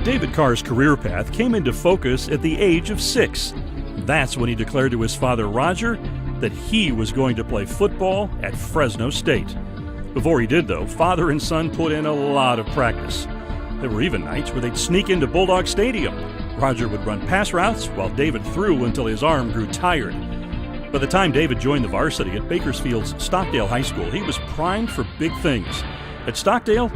David Carr's career path came into focus at the age of 6. That's when he declared to his father, Roger, that he was going to play football at Fresno State. Before he did, though, father and son put in a lot of practice. There were even nights where they'd sneak into Bulldog Stadium. Roger would run pass routes while David threw until his arm grew tired. By the time David joined the varsity at Bakersfield's Stockdale High School, he was primed for big things. At Stockdale,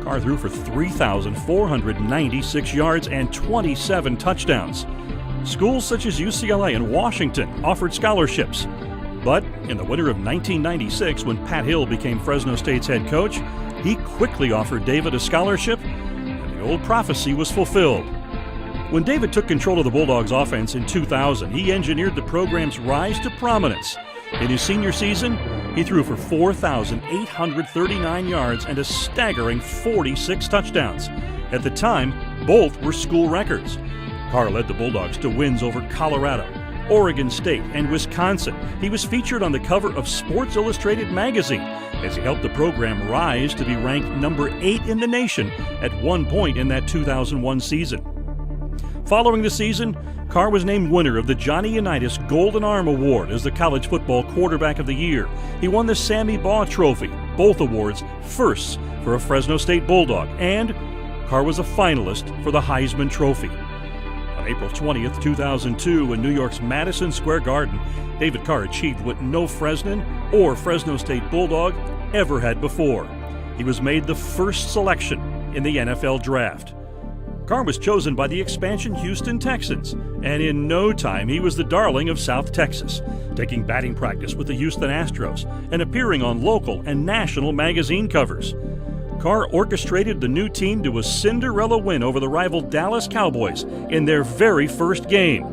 Carr threw for 3,496 yards and 27 touchdowns. Schools such as UCLA and Washington offered scholarships. But in the winter of 1996, when Pat Hill became Fresno State's head coach, he quickly offered David a scholarship, and the old prophecy was fulfilled. When David took control of the Bulldogs offense in 2000, he engineered the program's rise to prominence. In his senior season, he threw for 4,839 yards and a staggering 46 touchdowns. At the time, both were school records. Carr led the Bulldogs to wins over Colorado, Oregon State, and Wisconsin. He was featured on the cover of Sports Illustrated magazine as he helped the program rise to be ranked number 8 in the nation at one point in that 2001 season. Following the season, Carr was named winner of the Johnny Unitas Golden Arm Award as the college football quarterback of the year. He won the Sammy Baugh Trophy, both awards firsts for a Fresno State Bulldog, and Carr was a finalist for the Heisman Trophy. On April 20th, 2002, in New York's Madison Square Garden, David Carr achieved what no Fresnan or Fresno State Bulldog ever had before. He was made the first selection in the NFL Draft. Carr was chosen by the expansion Houston Texans, and in no time he was the darling of South Texas, taking batting practice with the Houston Astros and appearing on local and national magazine covers. Carr orchestrated the new team to a Cinderella win over the rival Dallas Cowboys in their very first game.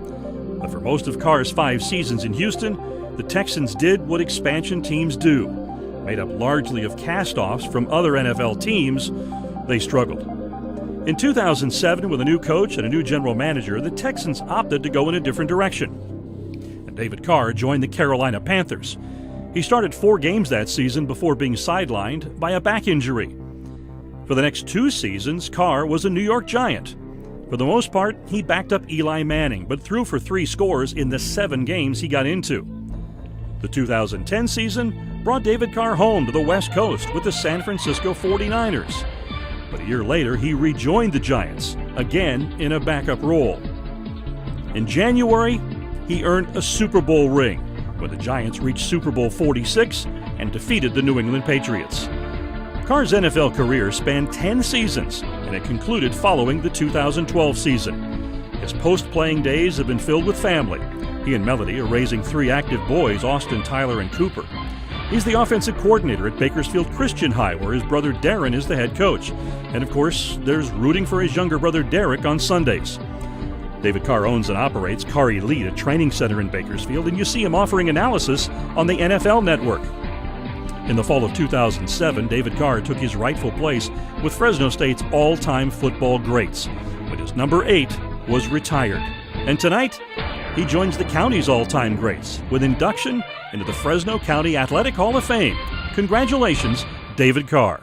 But for most of Carr's 5 seasons in Houston, the Texans did what expansion teams do. Made up largely of cast-offs from other NFL teams, they struggled. In 2007, with a new coach and a new general manager, the Texans opted to go in a different direction. And David Carr joined the Carolina Panthers. He started 4 games that season before being sidelined by a back injury. For the next 2 seasons, Carr was a New York Giant. For the most part, he backed up Eli Manning, but threw for 3 scores in the 7 games he got into. The 2010 season brought David Carr home to the West Coast with the San Francisco 49ers. But a year later, he rejoined the Giants, again in a backup role. In January, he earned a Super Bowl ring when the Giants reached Super Bowl 46 and defeated the New England Patriots. Carr's NFL career spanned 10 seasons, and it concluded following the 2012 season. His post-playing days have been filled with family. He and Melody are raising 3 active boys, Austin, Tyler, and Cooper. He's the offensive coordinator at Bakersfield Christian High, where his brother Darren is the head coach. And of course, there's rooting for his younger brother Derek on Sundays. David Carr owns and operates Carr Elite, a training center in Bakersfield, and you see him offering analysis on the NFL Network. In the fall of 2007, David Carr took his rightful place with Fresno State's all-time football greats, when his number 8 was retired. And tonight, he joins the county's all-time greats with induction into the Fresno County Athletic Hall of Fame. Congratulations, David Carr.